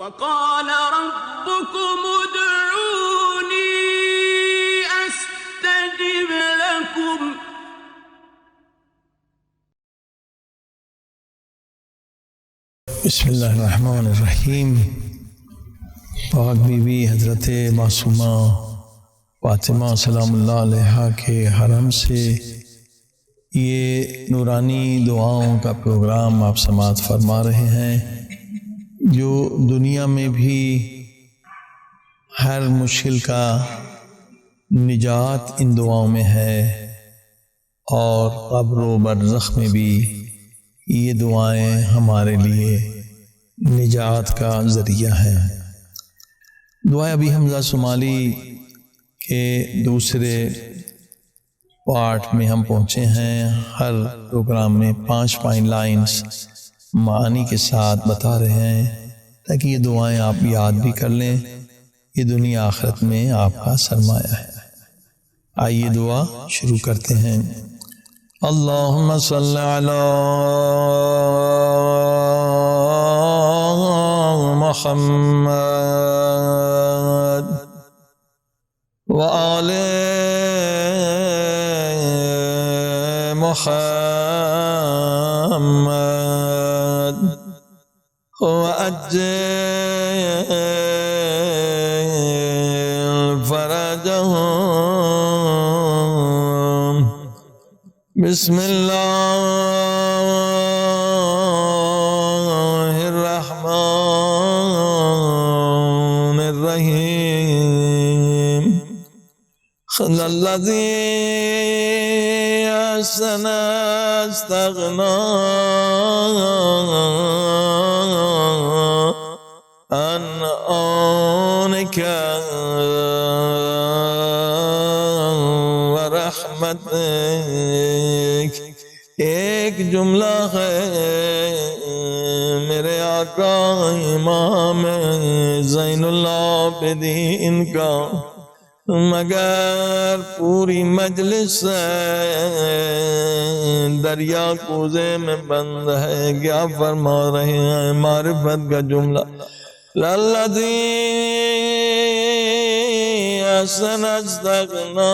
وقال ربكم ادعوني استجب لكم بسم اللہ الرحمن الرحیم۔ پاک بی بی حضرت معصومه فاطمہ سلام اللہ علیہا کے حرام سے یہ نورانی دعاؤں کا پروگرام آپ سماعت فرما رہے ہیں، جو دنیا میں بھی ہر مشکل کا نجات ان دعاؤں میں ہے، اور قبر و برزخ میں بھی یہ دعائیں ہمارے لیے نجات کا ذریعہ ہیں۔ دعائیں ابھی حمزہ ثمالی کے دوسرے پارٹ میں ہم پہنچے ہیں۔ ہر پروگرام میں 5 لائنز معانی کے ساتھ بتا رہے ہیں تاکہ یہ دعائیں آپ یاد بھی کر لیں، یہ دنیا آخرت میں آپ کا سرمایہ ہے۔ آئیے دعا شروع کرتے ہیں۔ اللہم صل علی محمد وآل محمد وأجل فرجهم بسم اللہ الرحمن الرحیم۔ الذی احسن استغنا عن عونک ورحمتک۔ ایک جملہ ہے میرے آقا امام زین العابدین کا، مگر پوری مجلس دریا کوزے میں بند ہے۔ کیا فرما رہے ہیں؟ معرفت کا جملہ، الذی احسن استغنا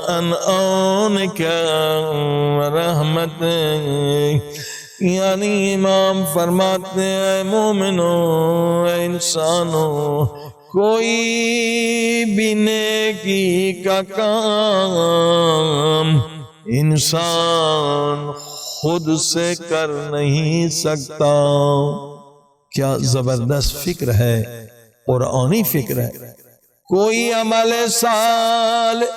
عن عونک ورحمتک۔ یعنی امام فرماتے ہیں مومنوں، اے انسانوں، کوئی بھی نیکی کا کام انسان خود سے کر نہیں سکتا۔ کیا زبردست فکر ہے، قرآنی فکر ہے۔ کوئی عمل صالح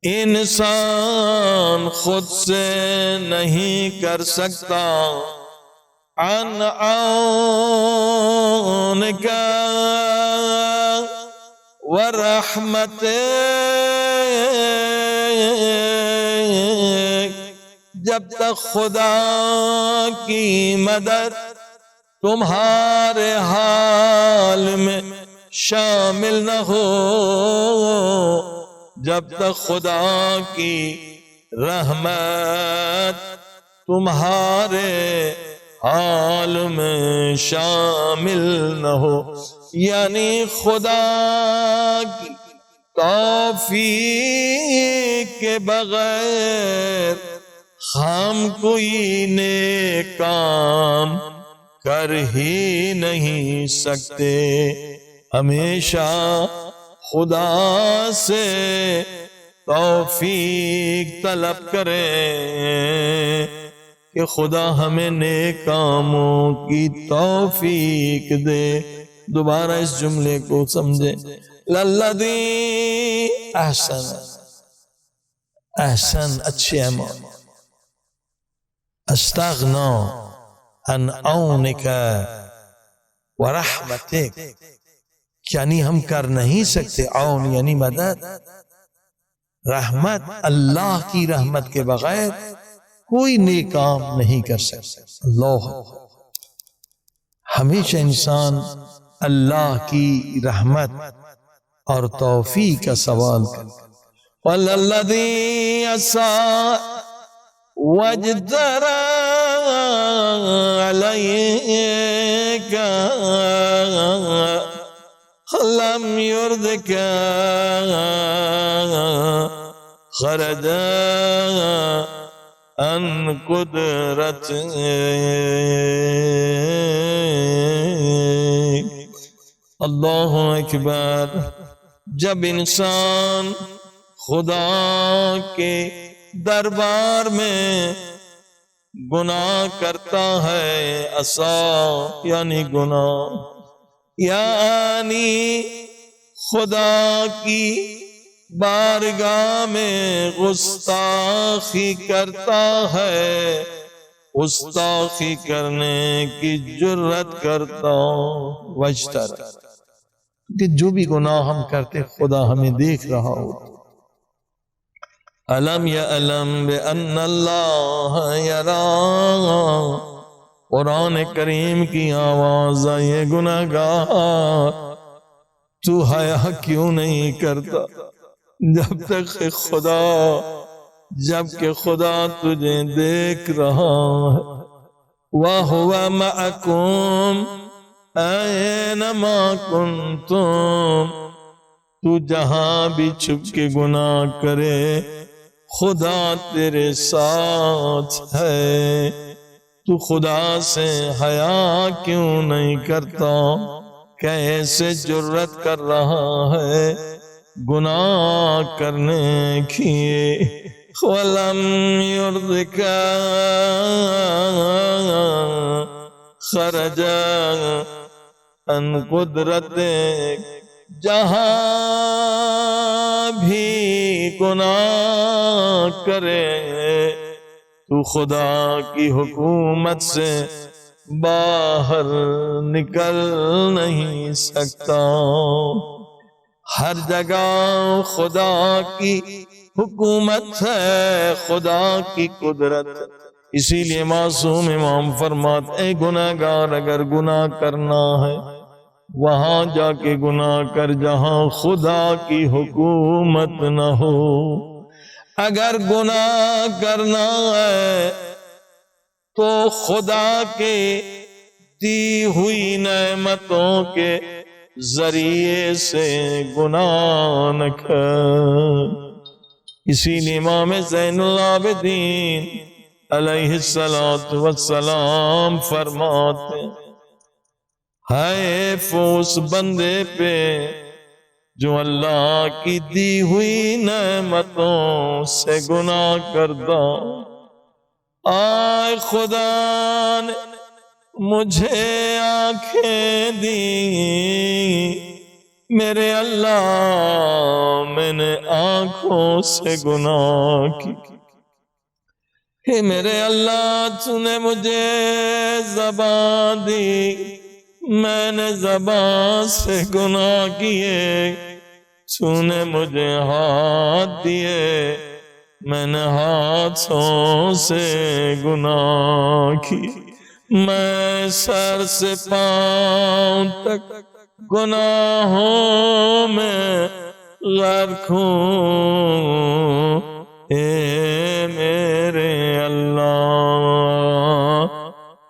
انسان خود سے نہیں کر سکتا۔ عن عونک ورحمتک، جب تک خدا کی مدد تمہارے حال میں شامل نہ ہو، جب تک خدا کی رحمت تمہارے حال میں شامل نہ ہو، یعنی خدا کی توفیق کے بغیر ہم کوئی نیک کام کر ہی نہیں سکتے۔ ہمیشہ خدا سے توفیق طلب کریں کہ خدا ہمیں نیک کاموں کی توفیق دے۔ دوبارہ اس جملے کو سمجھیں، الذی احسن اچھے اعمال، استغنا عن عونک ورحمتک، یعنی ہم کر نہیں سکتے، عون یعنی مدد، رحمت اللہ کی رحمت کے بغیر کوئی نیک کام نہیں کر سکتا۔ اللہ، ہمیشہ انسان اللہ کی رحمت اور توفیق کا سوال کرے۔ وَالَّذِي أَسَاءَ وَاجْتَرَى عَلَيْهِ علیک لم یردک خرج عن قدرت. اللہ اکبر. جب انسان خدا کے دربار میں گناہ کرتا ہے، عصا یعنی گناہ، یعنی خدا کی بارگاہ میں گستاخی کرتا ہے، گستاخی کرنے کی جرت کرتا وجتر، کہ جو بھی گناہ ہم کرتے خدا ہمیں دیکھ رہا ہوتا. علم یعلم بأن اللہ یرا. قرآن کریم کی آواز ہے گناہگار تو حیا کیوں نہیں کرتا جب تک کہ خدا تجھے دیکھ رہا ہے. وَهُوَ مَعَكُمْ أَيْنَمَا كُنْتُمْ. تو جہاں بھی چھپ کے گناہ کرے خدا تیرے ساتھ ہے. تو خدا سے حیا کیوں نہیں کرتا؟ کیسے جرت کر رہا ہے گناہ کرنے کی؟ وَلَمْ يُرْضِكَ خَرَجَ عَنْ قُدْرَتِكَ. جہاں بھی گناہ کرے تو خدا کی حکومت سے باہر نکل نہیں سکتا. ہر جگہ خدا کی حکومت ہے، خدا کی قدرت. اسی لیے معصوم امام فرماتے اے گناہگار، اگر گناہ کرنا ہے وہاں جا کے گناہ کر جہاں خدا کی حکومت نہ ہو. اگر گناہ کرنا ہے تو خدا کے دی ہوئی نعمتوں کے ذریعے سے گناہ نہ کر. اسی لیے امام زین العابدین علیہ السلام فرماتے ہے اس بندے پہ جو اللہ کی دی ہوئی نعمتوں سے گناہ کرتا. آئے خدا نے مجھے آنکھیں دی، میرے اللہ میں نے آنکھوں سے گناہ کی. ہے میرے اللہ تو نے مجھے زبان دی، میں نے زبان سے گناہ کیے. تو نے مجھے ہاتھ دیے، میں نے ہاتھوں سے گناہ کی. میں سر سے پاؤں تک گناہوں میں غرق ہوں. اے میرے اللہ،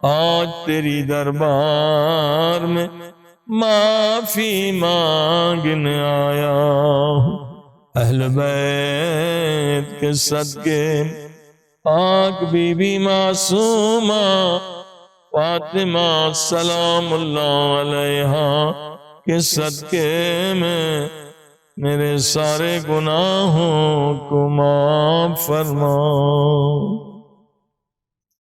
آج تیری دربار میں معافی مانگنے آیا ہوں. اہل بیت کے صدقے پاک بی بی معصومہ فاطمہ سلام اللہ علیہا کے صدقے میں میرے سارے گناہوں کو معاف فرما.